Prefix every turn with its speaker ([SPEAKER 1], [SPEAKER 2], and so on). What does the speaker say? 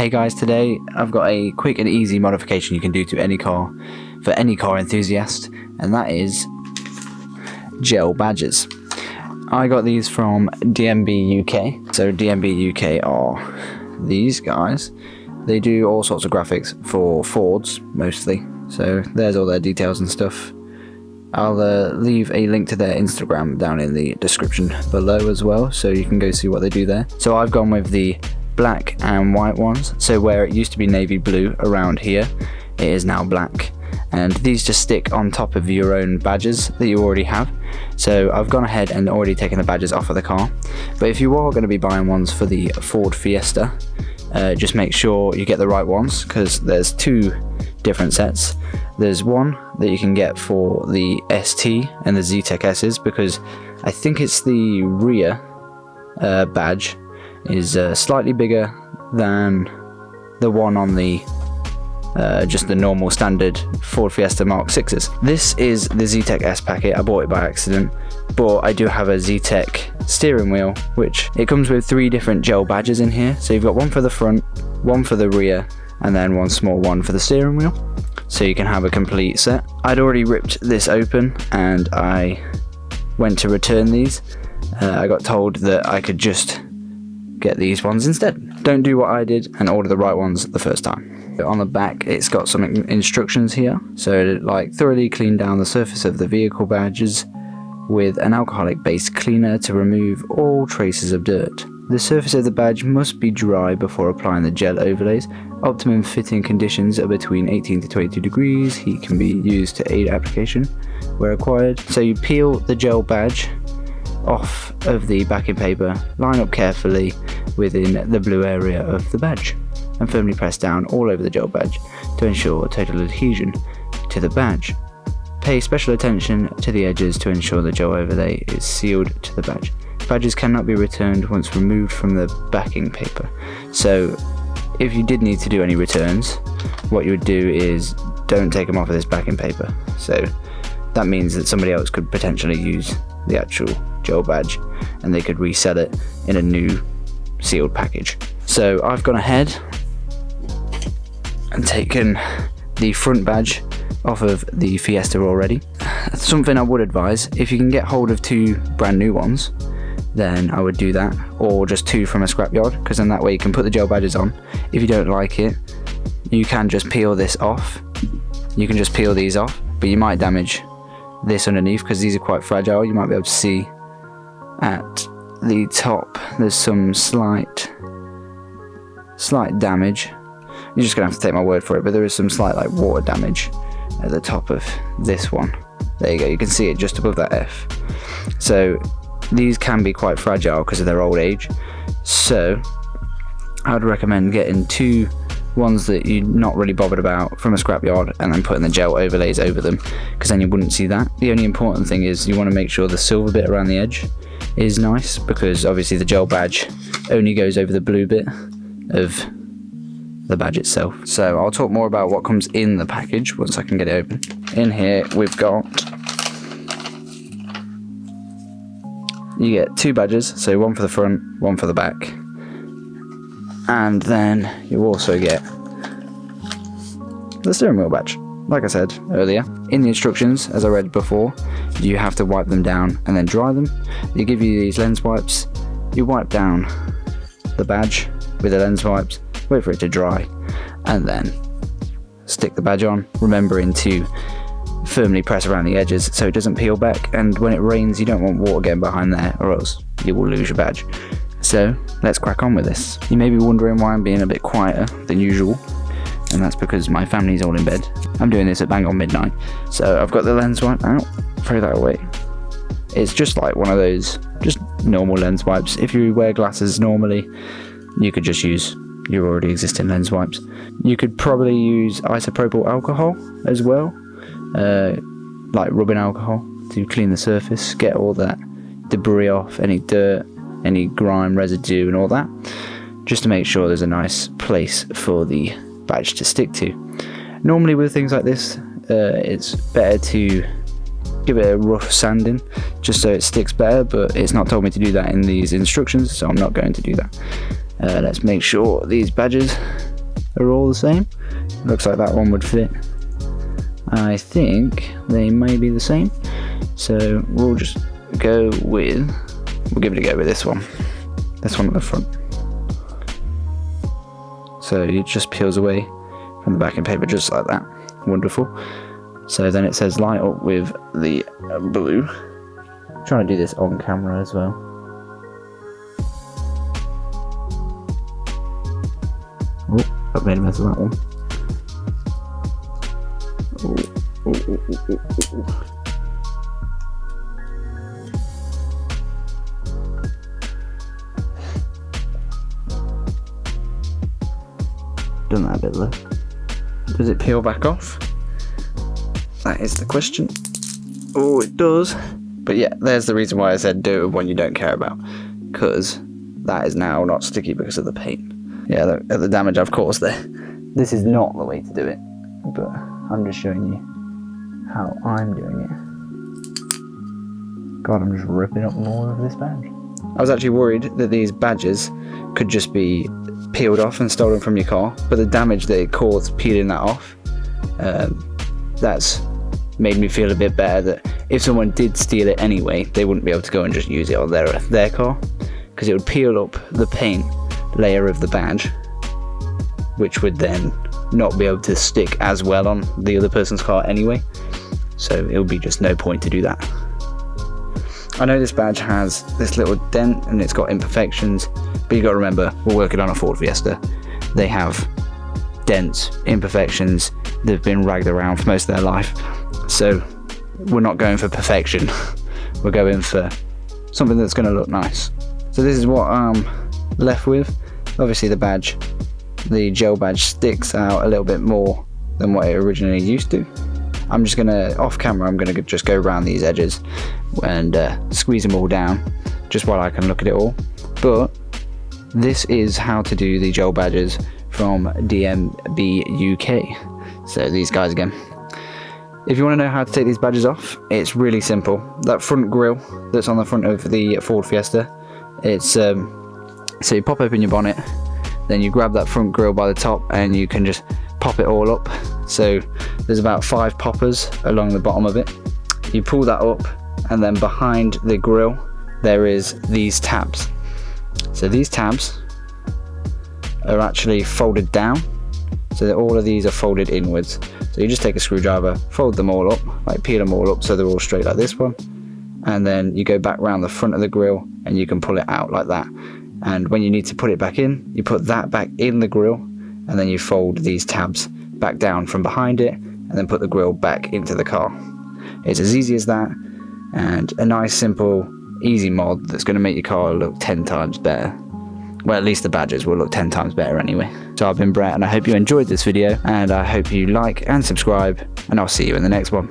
[SPEAKER 1] Hey guys, today I've got a quick and easy modification you can do to any car for any car enthusiast, and that is gel badges. I got these from DMB-UK. So DMB-UK are these guys. They do all sorts of graphics for Fords mostly, so there's all their details and stuff. I'll leave a link to their Instagram down in the description below as well, so you can go see what they do there. So I've gone with the black and white ones, so where it used to be navy blue around here, it is now black, and these just stick on top of your own badges that you already have. So I've gone ahead and already taken the badges off of the car, but if you are going to be buying ones for the Ford Fiesta, just make sure you get the right ones, because there's two different sets. There's one that you can get for the ST and the Zetec S's, because I think it's the rear badge is slightly bigger than the one on the just the normal standard Ford Fiesta Mark 6s. This is the Zetec S packet. I bought it by accident, but I do have a Zetec steering wheel, which it comes with 3 different gel badges in here. So you've got one for the front, one for the rear, and then one small one for the steering wheel, so you can have a complete set. I'd already ripped this open and I went to return these. I got told that I could just get these ones instead. Don't do what I did and order the right ones the first time. On the back it's got some instructions here. So like, thoroughly clean down the surface of the vehicle badges with an alcoholic based cleaner to remove all traces of dirt. The surface of the badge must be dry before applying the gel overlays. Optimum fitting conditions are between 18 to 22 degrees. Heat can be used to aid application where required. So you peel the gel badge off of the backing paper, line up carefully within the blue area of the badge, and firmly press down all over the gel badge to ensure total adhesion to the badge. Pay special attention to the edges to ensure the gel overlay is sealed to the badge. Badges cannot be returned once removed from the backing paper. So if you did need to do any returns, what you would do is don't take them off of this backing paper. So that means that somebody else could potentially use the actual gel badge and they could resell it in a new sealed package. So I've gone ahead and taken the front badge off of the Fiesta already. Something I would advise, if you can get hold of 2 brand new ones, then I would do that, or just 2 from a scrapyard, because then that way you can put the gel badges on. If you don't like it, you can just peel this off. You can just peel these off, but you might damage this underneath because these are quite fragile. You might be able to see at the top there's some slight damage. You're just gonna have to take my word for it, but there is some slight like water damage at the top of this one. There you go, you can see it just above that F. So these can be quite fragile because of their old age, so I would recommend getting 2 ones that you're not really bothered about from a scrapyard and then putting the gel overlays over them, because then you wouldn't see that. The only important thing is you want to make sure the silver bit around the edge is nice, because obviously the gel badge only goes over the blue bit of the badge itself. So I'll talk more about what comes in the package once I can get it open. In here we've got, you get 2 badges, so one for the front, one for the back, and then you also get the steering wheel badge. Like I said earlier, in the instructions, as I read before, you have to wipe them down and then dry them. They give you these lens wipes. You wipe down the badge with the lens wipes, wait for it to dry, and then stick the badge on, remembering to firmly press around the edges so it doesn't peel back, and when it rains you don't want water getting behind there or else you will lose your badge. So let's crack on with this. You may be wondering why I'm being a bit quieter than usual, and that's because my family's all in bed. I'm doing this at bang on midnight. So I've got the lens wipe out, throw that away. It's just like one of those just normal lens wipes. If you wear glasses normally, you could just use your already existing lens wipes. You could probably use isopropyl alcohol as well, like rubbing alcohol, to clean the surface, get all that debris off, any dirt, any grime, residue and all that, just to make sure there's a nice place for the badge to stick to. Normally with things like this, it's better to give it a rough sanding just so it sticks better, but it's not told me to do that in these instructions, so I'm not going to do that. Let's make sure these badges are all the same. Looks like that one would fit. I think they may be the same, so we'll just go with, we'll give it a go with this one at the front. So it just peels away from the backing paper just like that. Wonderful. So then it says light up with the blue. I'm trying to do this on camera as well. Oh, I've made a mess of that one. Done that a bit low. Does it peel back off? That is the question. Oh, it does. But yeah, there's the reason why I said do it with one you don't care about, because that is now not sticky because of the paint. Yeah, look at the damage I've caused there. This is not the way to do it, but I'm just showing you how I'm doing it. God, I'm just ripping up more of this badge. I was actually worried that these badges could just be peeled off and stolen from your car, but the damage that it caused peeling that off, that's made me feel a bit better that if someone did steal it anyway, they wouldn't be able to go and just use it on their car, because it would peel up the paint layer of the badge, which would then not be able to stick as well on the other person's car anyway, so it would be just no point to do that. I know this badge has this little dent and it's got imperfections, but you got to remember, we're working on a Ford Fiesta. They have dents, imperfections, they've been ragged around for most of their life, so we're not going for perfection. We're going for something that's going to look nice. So this is what I'm left with. Obviously the badge, the gel badge, sticks out a little bit more than what it originally used to. I'm just gonna, off camera, I'm gonna just go around these edges and squeeze them all down just while I can look at it all. But this is how to do the gel badges from DMB-UK. So these guys again. If you want to know how to take these badges off, it's really simple. That front grille that's on the front of the Ford Fiesta, it's so you pop open your bonnet, then you grab that front grille by the top and you can just pop it all up. So there's about 5 poppers along the bottom of it. You pull that up, and then behind the grille there is these tabs. So these tabs are actually folded down, so that all of these are folded inwards. So you just take a screwdriver, fold them all up, like peel them all up so they're all straight like this one, and then you go back around the front of the grille and you can pull it out like that. And when you need to put it back in, you put that back in the grille, and then you fold these tabs back down from behind it and then put the grille back into the car. It's as easy as that, and a nice simple easy mod that's going to make your car look 10 times better. Well, at least the badges will look 10 times better anyway. So I've been Brett, and I hope you enjoyed this video, and I hope you like and subscribe, and I'll see you in the next one.